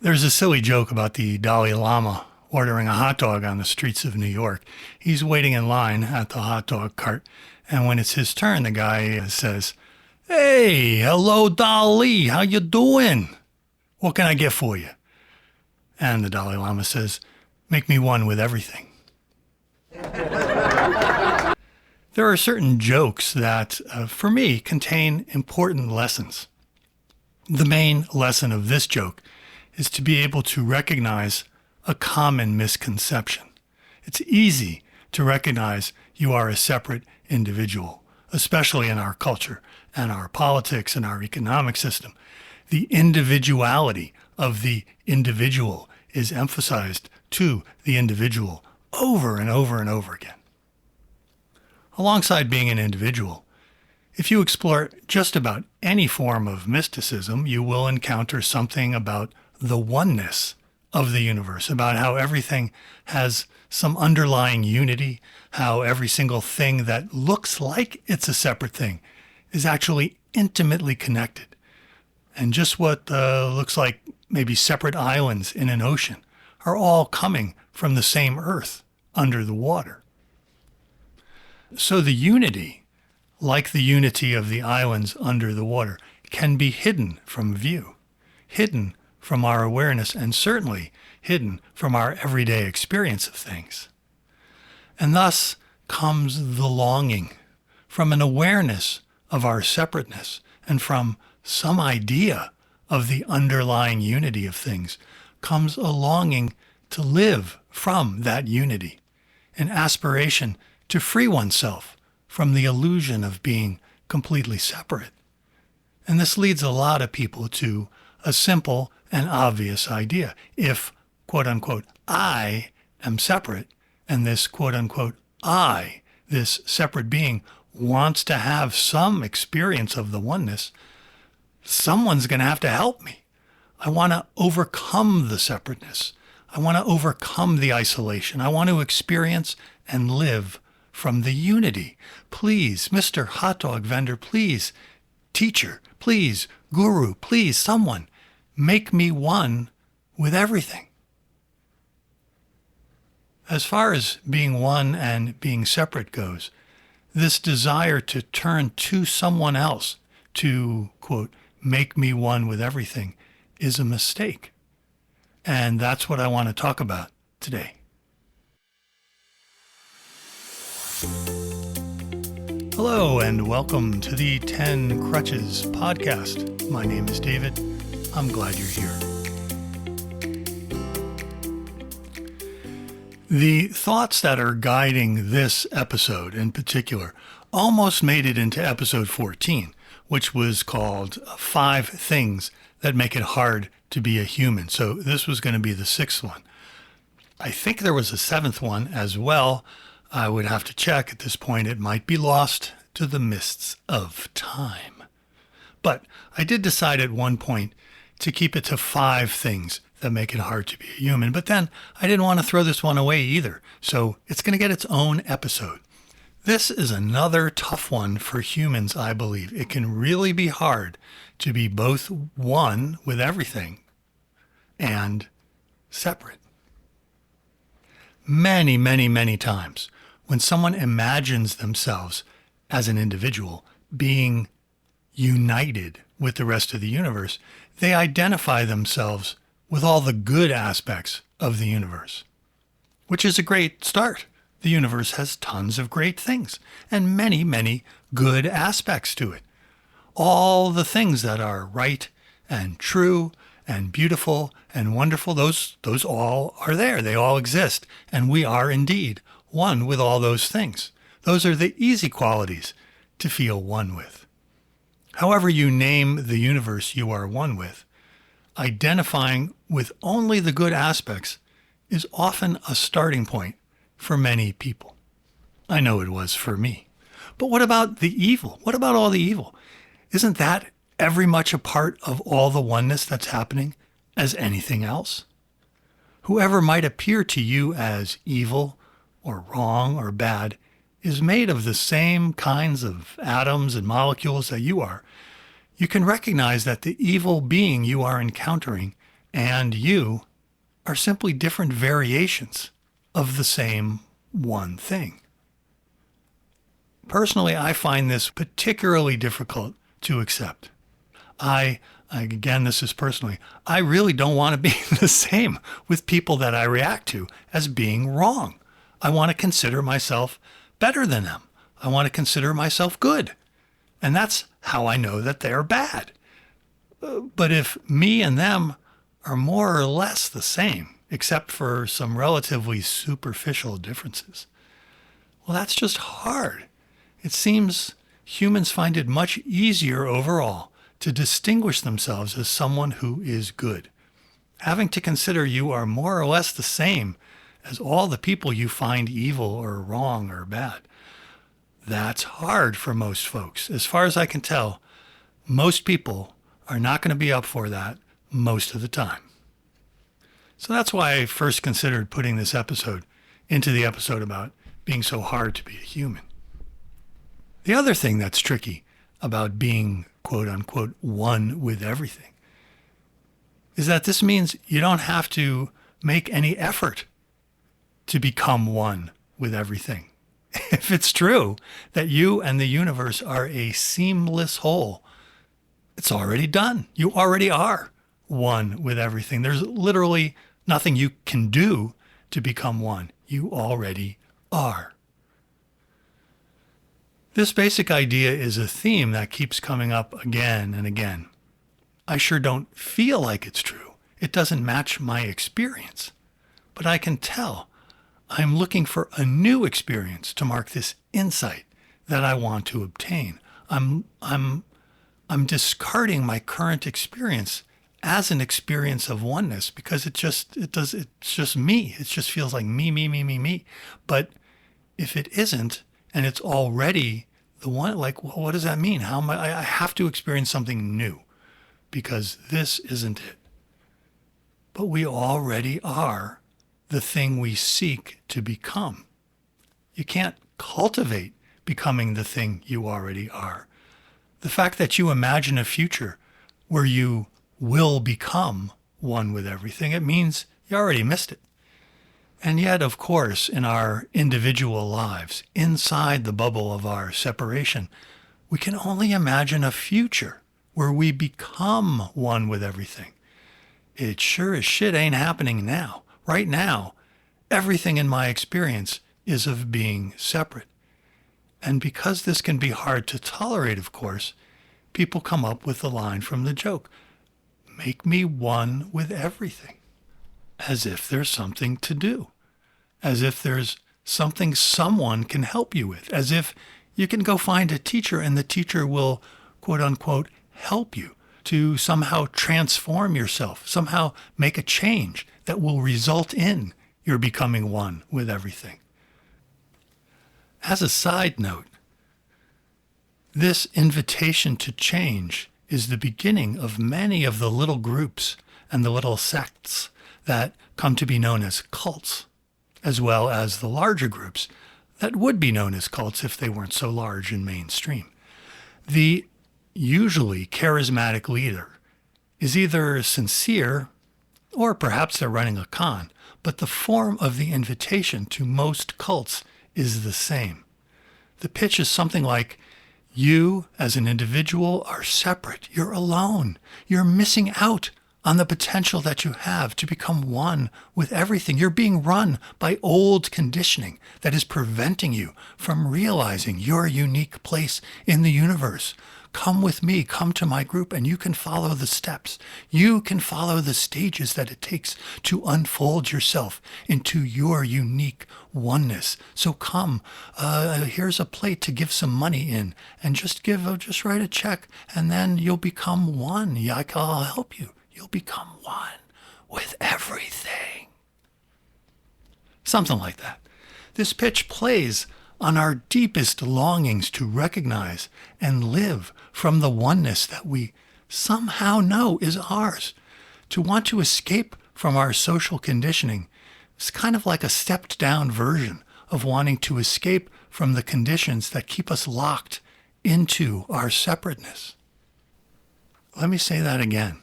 There's a silly joke about the Dalai Lama ordering a hot dog on the streets of New York. He's waiting in line at the hot dog cart, and when it's his turn, the guy says, "Hey, hello, Dali, how you doing? What can I get for you?" And the Dalai Lama says, "Make me one with everything." There are certain jokes that, for me, contain important lessons. The main lesson of this joke is to be able to recognize a common misconception. It's easy to recognize you are a separate individual, especially in our culture and our politics and our economic system. The individuality of the individual is emphasized to the individual over and over and over again. Alongside being an individual, if you explore just about any form of mysticism, you will encounter something about the oneness of the universe, about how everything has some underlying unity, how every single thing that looks like it's a separate thing is actually intimately connected. And just what looks like maybe separate islands in an ocean are all coming from the same earth under the water. So the unity, like the unity of the islands under the water, can be hidden from view, hidden from our awareness, and certainly hidden from our everyday experience of things. And thus comes the longing from an awareness of our separateness and from some idea of the underlying unity of things comes a longing to live from that unity, an aspiration to free oneself from the illusion of being completely separate. And this leads a lot of people to a simple and obvious idea. If, quote unquote, I am separate, and this, quote unquote, I, this separate being, wants to have some experience of the oneness, someone's going to have to help me. I want to overcome the separateness. I want to overcome the isolation. I want to experience and live from the unity. Please, Mr. Hot Dog Vendor, please, teacher, please, guru, please, someone, make me one with everything. As far as being one and being separate goes, this desire to turn to someone else to, quote, make me one with everything is a mistake. And that's what I want to talk about today. Hello and welcome to the 10 Crutches podcast. My name is David. I'm glad you're here. The thoughts that are guiding this episode in particular almost made it into episode 14, which was called 5 Things That Make It Hard to Be a Human. So this was going to be the 6th one. I think there was a 7th one as well. I would have to check at this point. It might be lost to the mists of time. But I did decide at one point to keep it to 5 things that make it hard to be a human. But then I didn't want to throw this one away either. So it's going to get its own episode. This is another tough one for humans, I believe. It can really be hard to be both one with everything and separate. Many, many, many times when someone imagines themselves as an individual being united with the rest of the universe, they identify themselves with all the good aspects of the universe, which is a great start. The universe has tons of great things and many, many good aspects to it. All the things that are right and true and beautiful and wonderful, those all are there. They all exist. And we are indeed one with all those things. Those are the easy qualities to feel one with. However you name the universe you are one with, identifying with only the good aspects is often a starting point for many people. I know it was for me. But what about the evil? What about all the evil? Isn't that every much a part of all the oneness that's happening as anything else? Whoever might appear to you as evil or wrong or bad is made of the same kinds of atoms and molecules that you are. You can recognize that the evil being you are encountering and you are simply different variations of the same one thing. Personally, I find this particularly difficult to accept. Again, this is personally, I really don't want to be the same with people that I react to as being wrong. I want to consider myself better than them. I want to consider myself good. And that's how I know that they're bad. But if me and them are more or less the same, except for some relatively superficial differences, well, that's just hard. It seems humans find it much easier overall to distinguish themselves as someone who is good. Having to consider you are more or less the same as all the people you find evil or wrong or bad. That's hard for most folks. As far as I can tell, most people are not going to be up for that most of the time. So that's why I first considered putting this episode into the episode about being so hard to be a human. The other thing that's tricky about being quote unquote one with everything is that this means you don't have to make any effort to become one with everything. If it's true that you and the universe are a seamless whole, it's already done. You already are one with everything. There's literally nothing you can do to become one. You already are. This basic idea is a theme that keeps coming up again and again. I sure don't feel like it's true. It doesn't match my experience. But I can tell I'm looking for a new experience to mark this insight that I want to obtain. I'm discarding my current experience as an experience of oneness because it's just me. It just feels like me. But if it isn't, and it's already the one, like, well, what does that mean? How am I have to experience something new because this isn't it. But we already are the thing we seek to become. You can't cultivate becoming the thing you already are. The fact that you imagine a future where you will become one with everything, it means you already missed it. And yet, of course, in our individual lives, inside the bubble of our separation, we can only imagine a future where we become one with everything. It sure as shit ain't happening now. Right now, everything in my experience is of being separate. And because this can be hard to tolerate, of course, people come up with the line from the joke, make me one with everything. As if there's something to do. As if there's something someone can help you with. As if you can go find a teacher and the teacher will, quote unquote, help you to somehow transform yourself, somehow make a change that will result in your becoming one with everything. As a side note, this invitation to change is the beginning of many of the little groups and the little sects that come to be known as cults, as well as the larger groups that would be known as cults if they weren't so large and mainstream. The usually charismatic leader is either sincere or perhaps they're running a con, but the form of the invitation to most cults is the same. The pitch is something like, you as an individual are separate. You're alone. You're missing out on the potential that you have to become one with everything. You're being run by old conditioning that is preventing you from realizing your unique place in the universe. Come with me, come to my group, and you can follow the steps. You can follow the stages that it takes to unfold yourself into your unique oneness. So come, here's a plate to give some money in, and just write a check, and then you'll become one. Yeah, I'll help you. You'll become one with everything. Something like that. This pitch plays on our deepest longings to recognize and live from the oneness that we somehow know is ours. To want to escape from our social conditioning is kind of like a stepped down version of wanting to escape from the conditions that keep us locked into our separateness. Let me say that again.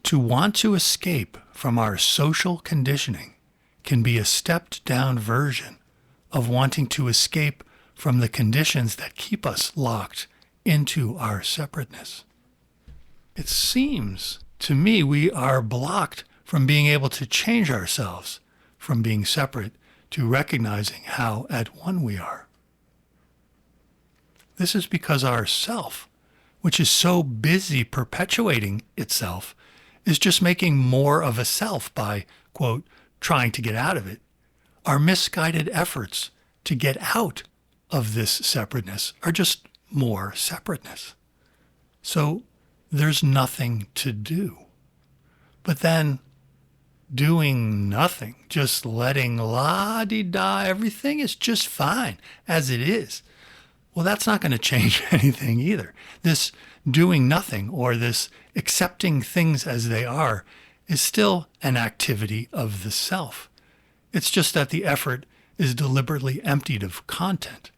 To want to escape from our social conditioning can be a stepped-down version of wanting to escape from the conditions that keep us locked into our separateness. It seems to me we are blocked from being able to change ourselves from being separate to recognizing how at one we are. This is because our self, which is so busy perpetuating itself, is just making more of a self by, quote, trying to get out of it. Our misguided efforts to get out of this separateness are just more separateness. So there's nothing to do. But then doing nothing, just letting la-di-da, everything is just fine as it is. Well, that's not going to change anything either. This doing nothing or this accepting things as they are is still an activity of the self. It's just that the effort is deliberately emptied of content.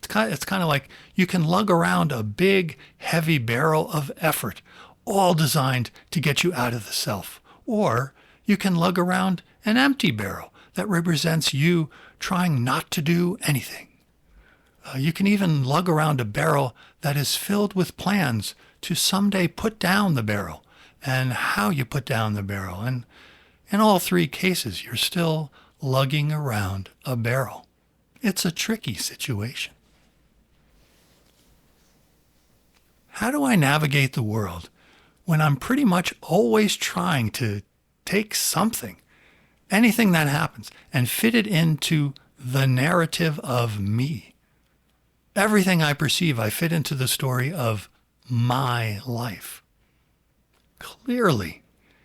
It's kind of like you can lug around a big, heavy barrel of effort, all designed to get you out of the self. Or you can lug around an empty barrel that represents you trying not to do anything. You can even lug around a barrel that is filled with plans to someday put down the barrel and how you put down the barrel. And in all three cases, you're still lugging around a barrel. It's a tricky situation. How do I navigate the world when I'm pretty much always trying to take something, anything that happens, and fit it into the narrative of me? Everything I perceive, I fit into the story of my life. Clearly,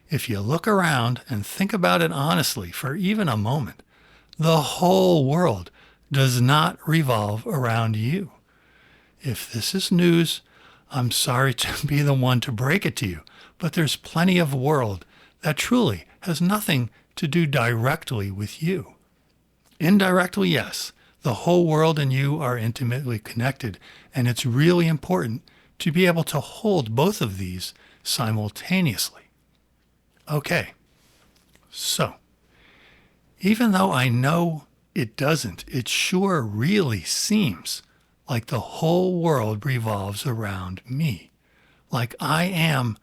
if you look around and think about it honestly for even a moment, the whole world does not revolve around you. If this is news, I'm sorry to be the one to break it to you, but there's plenty of world that truly has nothing to do directly with you. Indirectly, yes. The whole world and you are intimately connected, and it's really important to be able to hold both of these simultaneously. Okay, so even though I know it doesn't, it sure really seems like the whole world revolves around me, like I am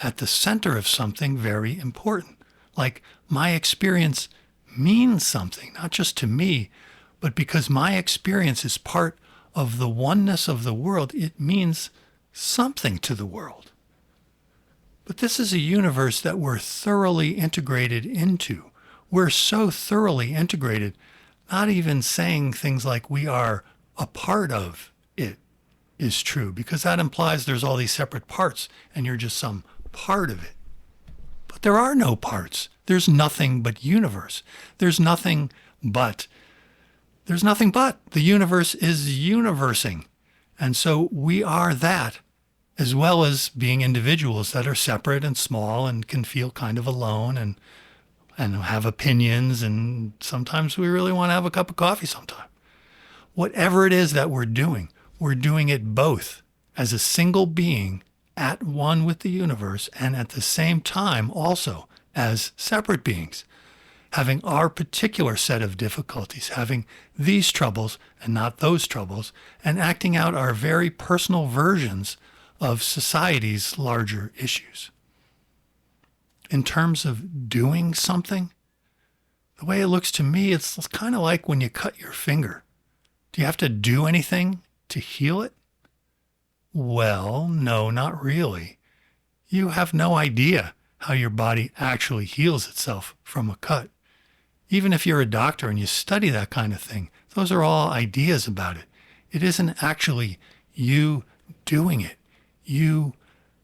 at the center of something very important, like my experience means something, not just to me, but because my experience is part of the oneness of the world, it means something to the world. But this is a universe that we're thoroughly integrated into. We're so thoroughly integrated, not even saying things like we are a part of it is true, because that implies there's all these separate parts and you're just some part of it. But there are no parts. There's nothing but universe. There's nothing but. The universe is universing. And so we are that, as well as being individuals that are separate and small and can feel kind of alone and have opinions. And sometimes we really want to have a cup of coffee sometime. Whatever it is that we're doing it both as a single being at one with the universe and at the same time also as separate beings, having our particular set of difficulties, having these troubles and not those troubles, and acting out our very personal versions of society's larger issues. In terms of doing something, the way it looks to me, it's kind of like when you cut your finger. Do you have to do anything to heal it? Well, no, not really. You have no idea how your body actually heals itself from a cut. Even if you're a doctor and you study that kind of thing, those are all ideas about it. It isn't actually you doing it. You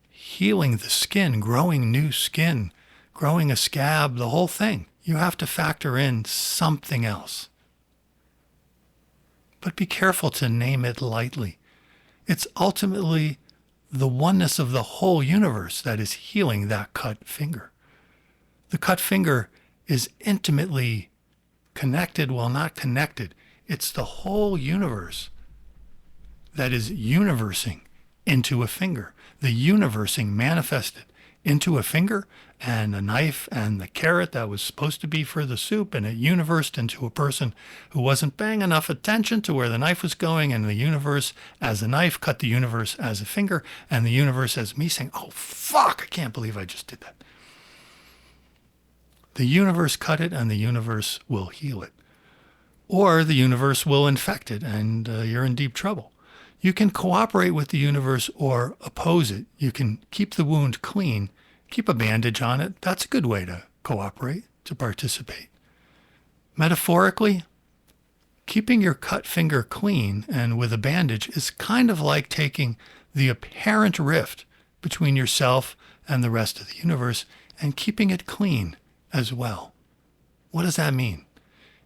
healing the skin, growing new skin, growing a scab, the whole thing. You have to factor in something else. But be careful to name it lightly. It's ultimately the oneness of the whole universe that is healing that cut finger. The cut finger is intimately connected, well, not connected. It's the whole universe that is universing into a finger. The universing manifested into a finger and a knife and the carrot that was supposed to be for the soup, and it universed into a person who wasn't paying enough attention to where the knife was going, and the universe as a knife cut the universe as a finger, and the universe as me saying, oh, fuck, I can't believe I just did that. The universe cut it, and the universe will heal it. Or the universe will infect it, and you're in deep trouble. You can cooperate with the universe or oppose it. You can keep the wound clean, keep a bandage on it. That's a good way to cooperate, to participate. Metaphorically, keeping your cut finger clean and with a bandage is kind of like taking the apparent rift between yourself and the rest of the universe and keeping it clean as well. What does that mean?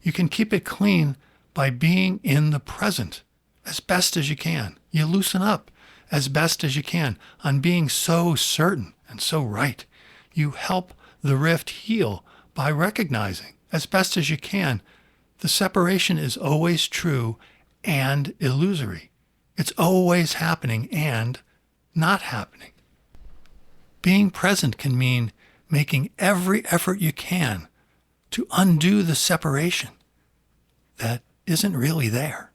You can keep it clean by being in the present as best as you can. You loosen up as best as you can on being so certain and so right. You help the rift heal by recognizing as best as you can the separation is always true and illusory. It's always happening and not happening. Being present can mean making every effort you can to undo the separation that isn't really there.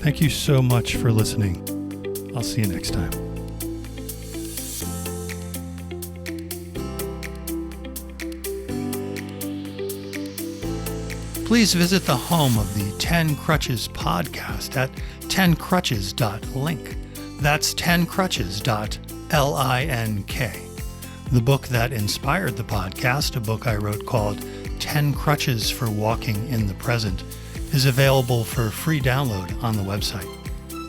Thank you so much for listening. I'll see you next time. Please visit the home of the 10 Crutches podcast at 10crutches.link. That's 10crutches.link. The book that inspired the podcast, a book I wrote called 10 Crutches for Walking in the Present, is available for free download on the website.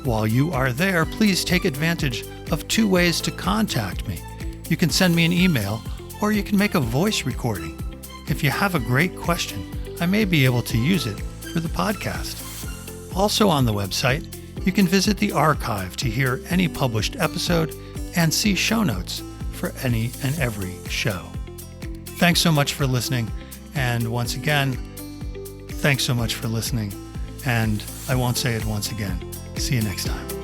While you are there, please take advantage of 2 ways to contact me. You can send me an email, or you can make a voice recording. If you have a great question, I may be able to use it for the podcast. Also on the website, you can visit the archive to hear any published episode and see show notes for any and every show. Thanks so much for listening. And once again, thanks so much for listening. And I won't say it once again. See you next time.